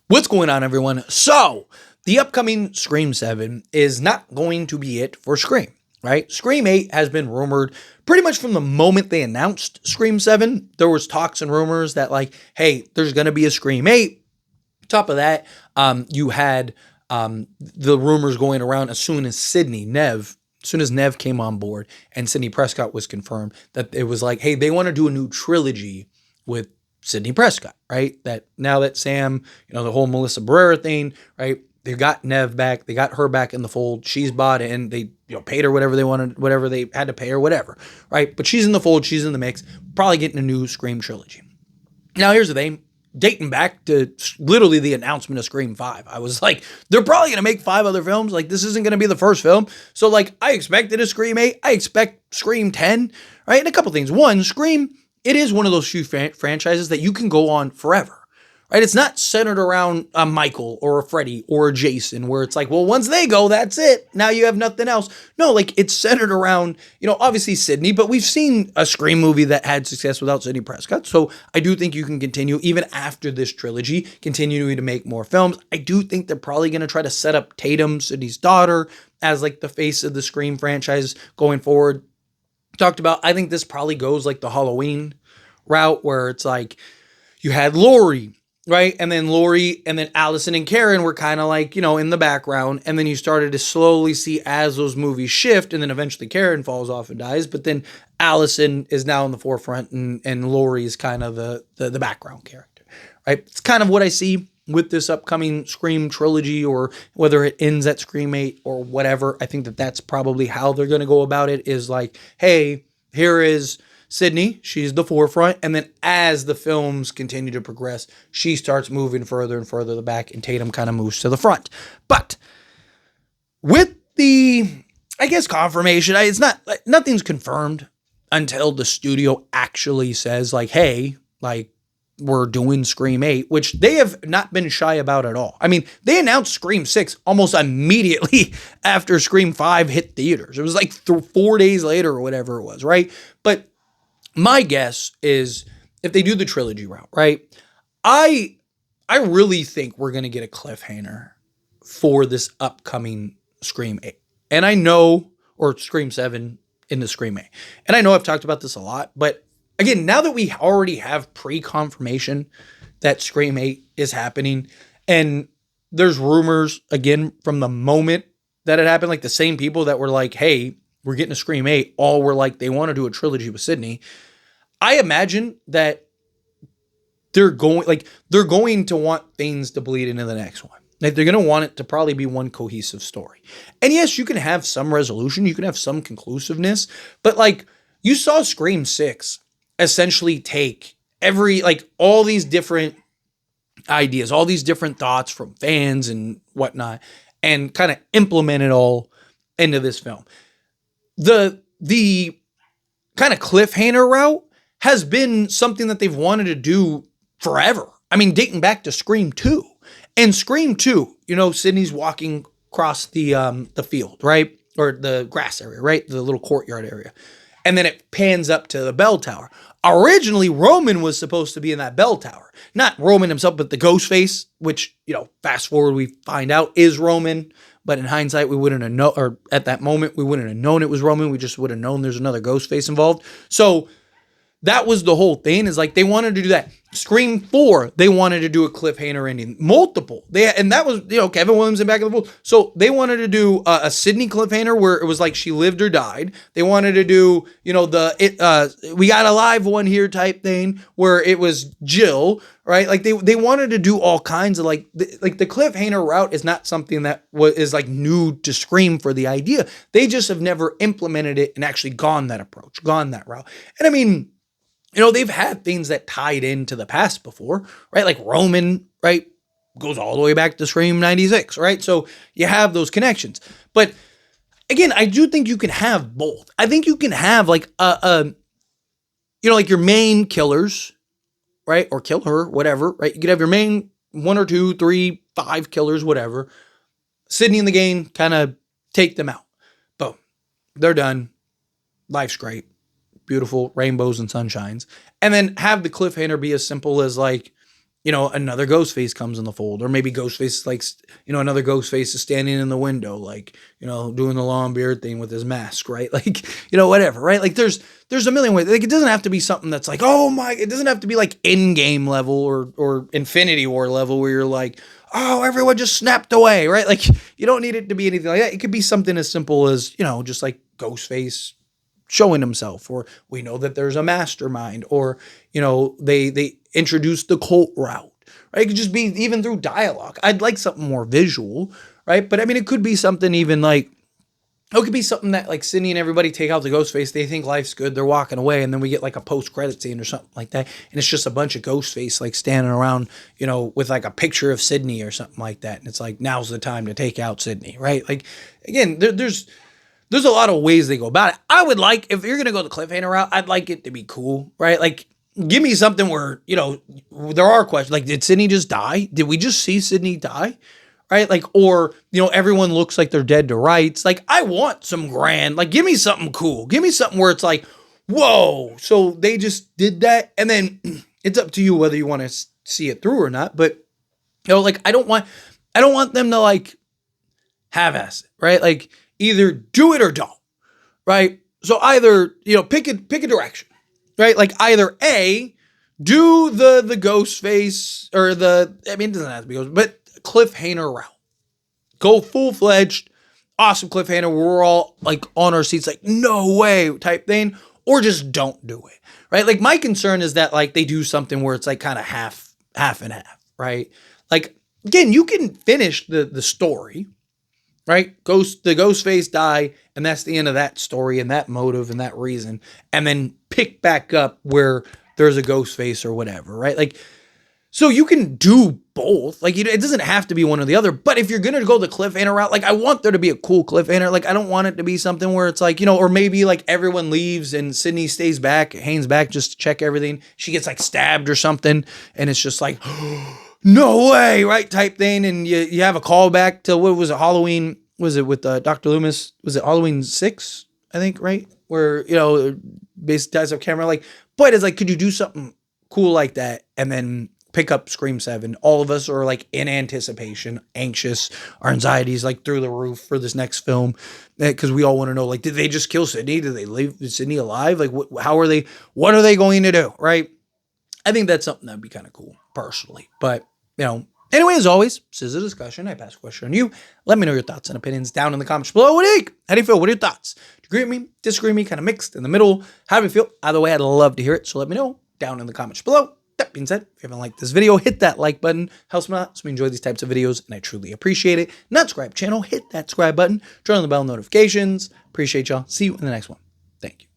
What's going on, everyone? So, the upcoming Scream 7 is not going to be it for Scream, right? Scream 8 has been rumored pretty much from the moment they announced Scream 7. There was talks and rumors that, like, hey, there's going to be a Scream 8. Top of that, you had the rumors going around as soon as Nev came on board and Sidney Prescott was confirmed, that it was like, hey, they want to do a new trilogy with Sidney Prescott, right? That now that Sam, the whole Melissa Barrera thing, right? They got Nev back, they got her back in the fold. She's bought in. They paid her whatever they wanted, whatever they had to pay her, whatever, right? But she's in the fold, she's in the mix, probably getting a new Scream trilogy. Now here's the thing. Dating back to literally the announcement of Scream 5, I was like, they're probably going to make 5 other films. Like, this isn't going to be the first film. So, like, I expected a Scream 8. I expect Scream 10, right? And a couple things. One, Scream, it is one of those few franchises that you can go on forever, right? It's not centered around a Michael or a Freddy or a Jason, where it's like, well, once they go, that's it. Now you have nothing else. No, like, it's centered around, obviously Sidney, but we've seen a Scream movie that had success without Sidney Prescott. So I do think you can continue, even after this trilogy, continuing to make more films. I do think they're probably going to try to set up Tatum, Sidney's daughter, as like the face of the Scream franchise going forward. Talked about, I think this probably goes like the Halloween route, where it's like you had Laurie, right? And then Laurie and then Allison and Karen were kind of like, in the background. And then you started to slowly see as those movies shift, and then eventually Karen falls off and dies. But then Allison is now in the forefront, and Laurie is kind of the background character, right? It's kind of what I see with this upcoming Scream trilogy, or whether it ends at Scream 8 or whatever. I think that that's probably how they're going to go about it, is like, hey, here is Sidney, she's the forefront, and then as the films continue to progress, she starts moving further and further back, and Tatum kind of moves to the front. But with the, I guess, confirmation, it's not, nothing's confirmed until the studio actually says, like, hey, like, we're doing Scream 8, which they have not been shy about at all. I mean, they announced Scream 6 almost immediately after Scream 5 hit theaters. It was like 4 days later or whatever it was, right? But my guess is, if they do the trilogy route, right, I really think we're going to get a cliffhanger for this upcoming Scream 8. And I know, or Scream 7 in the Scream 8. And I know I've talked about this a lot, but again, now that we already have pre-confirmation that Scream 8 is happening, and there's rumors, again, from the moment that it happened, like the same people that were like, hey, we're getting a Scream 8, all were like, they want to do a trilogy with Sidney. I imagine that they're going to want things to bleed into the next one. Like, they're going to want it to probably be one cohesive story. And yes, you can have some resolution, you can have some conclusiveness, but like, you saw Scream 6 essentially take all these different ideas, all these different thoughts from fans and whatnot, and kind of implement it all into this film. The kind of cliffhanger route has been something that they've wanted to do forever. I mean, dating back to Scream 2. And Scream 2, Sidney's walking across the field, right? Or the grass area, right? The little courtyard area. And then it pans up to the bell tower. Originally, Roman was supposed to be in that bell tower. Not Roman himself, but the ghost face, which, fast forward, we find out is Roman. But in hindsight, we wouldn't have known, or at that moment, we wouldn't have known it was Roman. We just would have known there's another ghost face involved. So that was the whole thing, is like, they wanted to do that. Scream 4, they wanted to do a cliffhanger ending. Multiple. And that was, Kevin Williams in Back of the Fold. So they wanted to do a Sidney cliffhanger where it was like she lived or died. They wanted to do, we got a live one here type thing where it was Jill, right? Like, they wanted to do all kinds of the cliffhanger route is not something that is like new to Scream for the idea. They just have never implemented it and actually gone that approach, gone that route. And I mean, they've had things that tied into the past before, right? Like Roman, right, goes all the way back to Scream 96, right? So you have those connections. But again, I do think you can have both. I think you can have like like your main killers, right? Or killer, whatever, right? You could have your main 1 or 2, 3, 5 killers, whatever. Sidney and the gang kind of take them out. Boom. They're done. Life's great. Beautiful rainbows and sunshines, and then have the cliffhanger be as simple as like, another Ghostface comes in the fold, or maybe Ghostface like, another Ghostface is standing in the window, like, doing the long beard thing with his mask, right? Like, whatever, right? Like there's a million ways. Like it doesn't have to be something that's like, it doesn't have to be like Endgame level or Infinity War level where you're like, oh, everyone just snapped away, right? Like you don't need it to be anything like that. It could be something as simple as, just like Ghostface showing himself, or we know that there's a mastermind, or they introduced the cult route, right? It could just be even through dialogue. I'd like something more visual, right? But I mean, it could be something even like, it could be something that like Sydney and everybody take out the Ghostface, they think life's good, they're walking away, and then we get like a post-credit scene or something like that, and it's just a bunch of Ghostface like standing around, with like a picture of Sydney or something like that, and it's like, now's the time to take out Sydney, right? Like, again, there's a lot of ways they go about it. I would like, if you're going to go the cliffhanger route, I'd like it to be cool, right? Like, give me something where, there are questions. Like, did Sydney just die? Did we just see Sydney die? Right? Like, or, everyone looks like they're dead to rights. Like, I want some grand, like, give me something cool. Give me something where it's like, whoa, so they just did that. And then it's up to you whether you want to see it through or not. But, like, I don't want them to, like, half-ass it, right? Like, either do it or don't, right? So either, pick a direction, right? Like either A, do the ghost face, or it doesn't have to be ghost, but cliffhanger route. Go full-fledged, awesome cliffhanger where we're all like on our seats, like no way type thing, or just don't do it, right? Like my concern is that like they do something where it's like kind of half and half, right? Like again, you can finish the story, right? The Ghostface die, and that's the end of that story and that motive and that reason, and then pick back up where there's a Ghostface or whatever, right? Like, so you can do both. Like, it doesn't have to be one or the other, but if you're going to go the cliffhanger route, like, I want there to be a cool cliffhanger. Like, I don't want it to be something where it's like, or maybe like everyone leaves and Sydney stays back, hangs back just to check everything. She gets like stabbed or something, and it's just like, no way, right? Type thing. And you have a callback to, what was it, Halloween? Was it with Dr. Loomis? Was it Halloween 6, I think, right? Where, basically ties up camera. Like, but it's like, could you do something cool like that and then pick up Scream 7? All of us are like in anticipation, anxious, our anxiety's like through the roof for this next film. Because we all want to know, like, did they just kill Sydney? Did they leave Sydney alive? Like, what are they going to do, right? I think that's something that'd be kind of cool, personally. But, anyway, as always, this is a discussion. I pass a question on you. Let me know your thoughts and opinions down in the comments below. What do you think? How do you feel? What are your thoughts? Do you agree with me? Disagree with me? Kind of mixed in the middle? How do you feel? Either way, I'd love to hear it. So let me know down in the comments below. That being said, if you haven't liked this video, hit that like button. Helps me out so we enjoy these types of videos, and I truly appreciate it. Not subscribe channel, hit that subscribe button. Turn on the bell notifications. Appreciate y'all. See you in the next one. Thank you.